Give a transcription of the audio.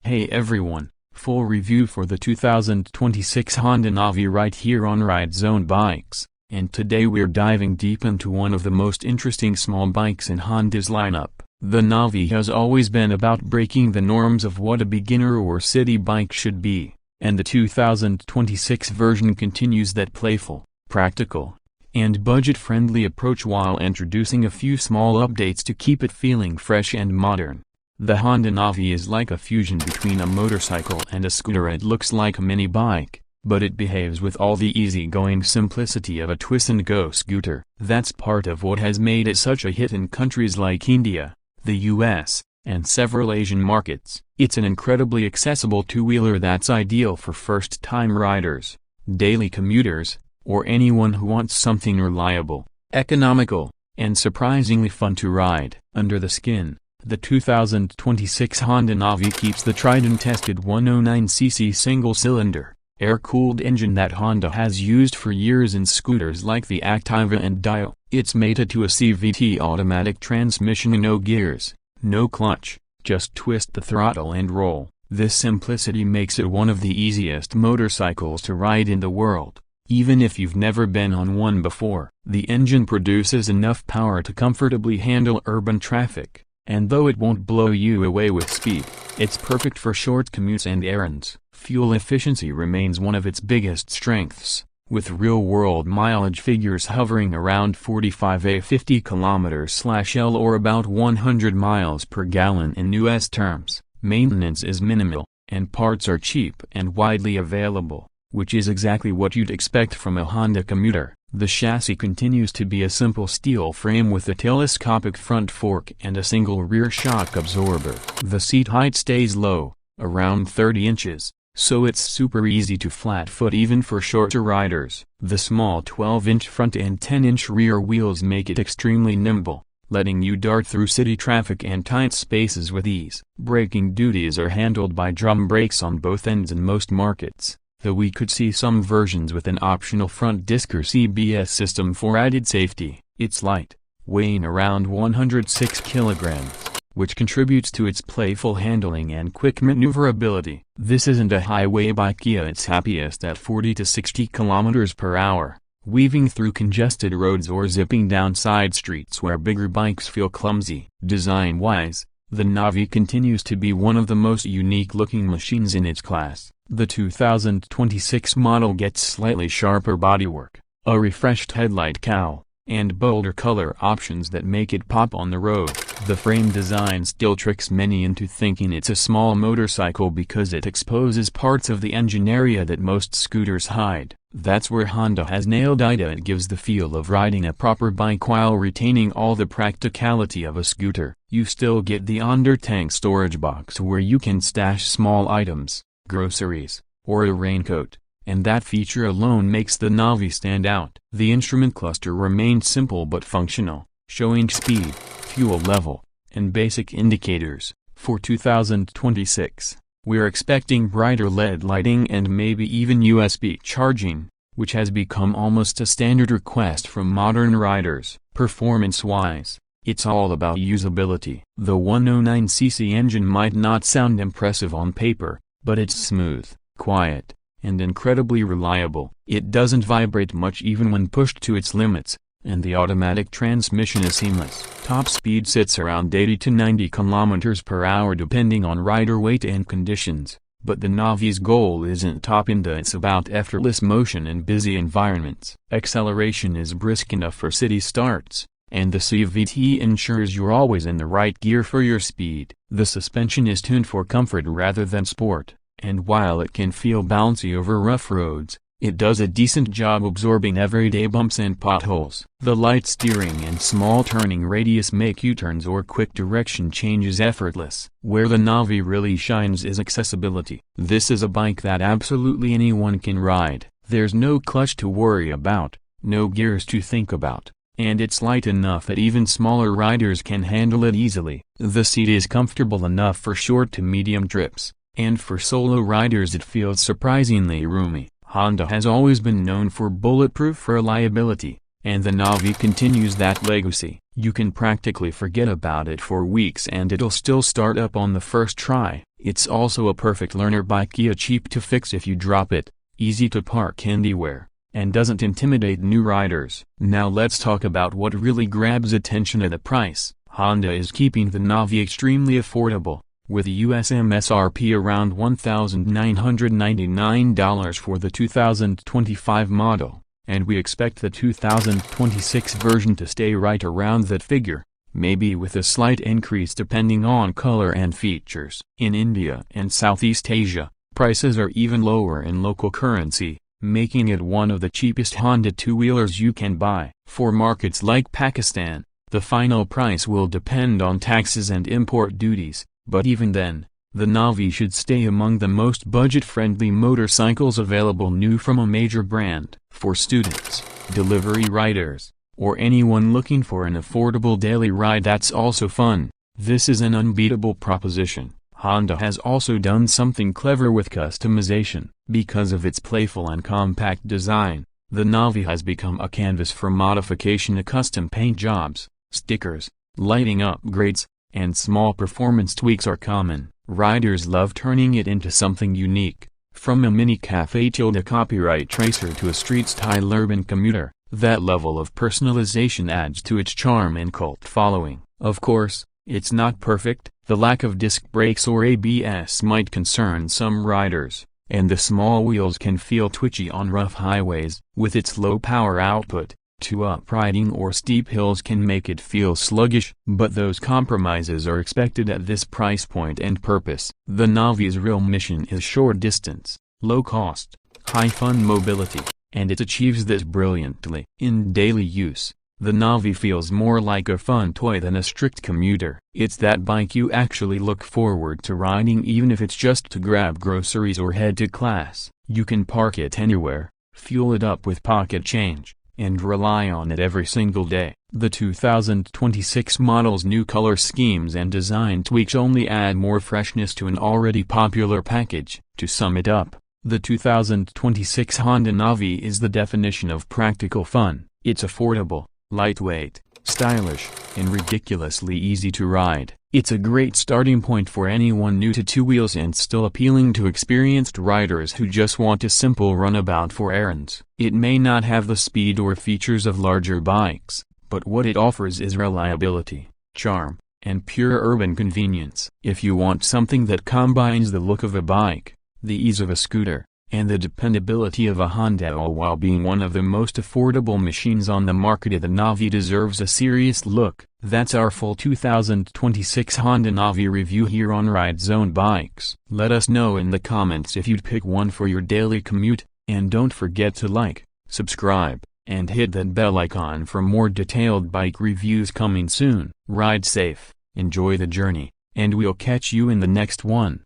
Hey everyone, full review for the 2026 Honda Navi right here on Ride Zone Bikes, and today we're diving deep into one of the most interesting small bikes in Honda's lineup. The Navi has always been about breaking the norms of what a beginner or city bike should be, and the 2026 version continues that playful, practical, and budget-friendly approach while introducing a few small updates to keep it feeling fresh and modern. The Honda Navi is like a fusion between a motorcycle and a scooter. It looks like a mini bike, but it behaves with all the easygoing simplicity of a twist-and-go scooter. That's part of what has made it such a hit in countries like India, the US, and several Asian markets. It's an incredibly accessible two-wheeler that's ideal for first-time riders, daily commuters, or anyone who wants something reliable, economical, and surprisingly fun to ride. Under the skin, the 2026 Honda Navi keeps the tried-and-tested 109cc single-cylinder, air-cooled engine that Honda has used for years in scooters like the Activa and Dio. It's mated to a CVT automatic transmission and no gears, no clutch, just twist the throttle and roll. This simplicity makes it one of the easiest motorcycles to ride in the world, even if you've never been on one before. The engine produces enough power to comfortably handle urban traffic, and though it won't blow you away with speed, it's perfect for short commutes and errands. Fuel efficiency remains one of its biggest strengths, with real-world mileage figures hovering around 45-50 km/L or about 100 miles per gallon in US terms. Maintenance is minimal, and parts are cheap and widely available, which is exactly what you'd expect from a Honda Commuter. The chassis continues to be a simple steel frame with a telescopic front fork and a single rear shock absorber. The seat height stays low, around 30 inches, so it's super easy to flat-foot even for shorter riders. The small 12-inch front and 10-inch rear wheels make it extremely nimble, letting you dart through city traffic and tight spaces with ease. Braking duties are handled by drum brakes on both ends in most markets, though we could see some versions with an optional front disc or CBS system for added safety. It's light, weighing around 106 kilograms, which contributes to its playful handling and quick maneuverability. This isn't a highway bike. It's happiest at 40 to 60 kilometers per hour, weaving through congested roads or zipping down side streets where bigger bikes feel clumsy. Design-wise, the Navi continues to be one of the most unique-looking machines in its class. The 2026 model gets slightly sharper bodywork, a refreshed headlight cowl, and bolder color options that make it pop on the road. The frame design still tricks many into thinking it's a small motorcycle because it exposes parts of the engine area that most scooters hide. That's where Honda has nailed it. It gives the feel of riding a proper bike while retaining all the practicality of a scooter. You still get the under-tank storage box where you can stash small items, groceries, or a raincoat, and that feature alone makes the Navi stand out. The instrument cluster remains simple but functional, showing speed, fuel level, and basic indicators. For 2026, we're expecting brighter LED lighting and maybe even USB charging, which has become almost a standard request from modern riders. Performance-wise, it's all about usability. The 109cc engine might not sound impressive on paper, but it's smooth, quiet, and incredibly reliable. It doesn't vibrate much even when pushed to its limits, and the automatic transmission is seamless. Top speed sits around 80 to 90 kilometers per hour depending on rider weight and conditions, but the Navi's goal isn't top end. It's about effortless motion in busy environments. Acceleration is brisk enough for city starts, and the CVT ensures you're always in the right gear for your speed. The suspension is tuned for comfort rather than sport, and while it can feel bouncy over rough roads, it does a decent job absorbing everyday bumps and potholes. The light steering and small turning radius make U-turns or quick direction changes effortless. Where the Navi really shines is accessibility. This is a bike that absolutely anyone can ride. There's no clutch to worry about, no gears to think about, and it's light enough that even smaller riders can handle it easily. The seat is comfortable enough for short to medium trips, and for solo riders it feels surprisingly roomy. Honda has always been known for bulletproof reliability, and the Navi continues that legacy. You can practically forget about it for weeks and it'll still start up on the first try. It's also a perfect learner bike, cheap to fix if you drop it, easy to park anywhere, and doesn't intimidate new riders. Now let's talk about what really grabs attention at the price. Honda is keeping the Navi extremely affordable, with a US MSRP around $1,999 for the 2025 model, and we expect the 2026 version to stay right around that figure, maybe with a slight increase depending on color and features. In India and Southeast Asia, prices are even lower in local currency, making it one of the cheapest Honda two-wheelers you can buy. For markets like Pakistan, the final price will depend on taxes and import duties, but even then, the Navi should stay among the most budget-friendly motorcycles available new from a major brand. For students, delivery riders, or anyone looking for an affordable daily ride that's also fun, this is an unbeatable proposition. Honda has also done something clever with customization. Because of its playful and compact design, the Navi has become a canvas for modification. Custom paint jobs, stickers, lighting upgrades, and small performance tweaks are common. Riders love turning it into something unique. From a mini cafe tilde copyright tracer to a street-style urban commuter, that level of personalization adds to its charm and cult following. Of course, it's not perfect. The lack of disc brakes or ABS might concern some riders, and the small wheels can feel twitchy on rough highways. With its low power output, up-riding or steep hills can make it feel sluggish, but those compromises are expected at this price point and purpose. The Navi's real mission is short distance, low cost, high fun mobility, and it achieves this brilliantly. In daily use, the Navi feels more like a fun toy than a strict commuter. It's that bike you actually look forward to riding, even if it's just to grab groceries or head to class. You can park it anywhere, fuel it up with pocket change, and rely on it every single day. The 2026 model's new color schemes and design tweaks only add more freshness to an already popular package. To sum it up, the 2026 Honda Navi is the definition of practical fun. It's affordable, lightweight, stylish, and ridiculously easy to ride. It's a great starting point for anyone new to two wheels and still appealing to experienced riders who just want a simple runabout for errands. It may not have the speed or features of larger bikes, but what it offers is reliability, charm, and pure urban convenience. If you want something that combines the look of a bike, the ease of a scooter, and the dependability of a Honda, all while being one of the most affordable machines on the market, the Navi deserves a serious look. That's our full 2026 Honda Navi review here on Ride Zone Bikes. Let us know in the comments if you'd pick one for your daily commute, and don't forget to like, subscribe, and hit that bell icon for more detailed bike reviews coming soon. Ride safe, enjoy the journey, and we'll catch you in the next one.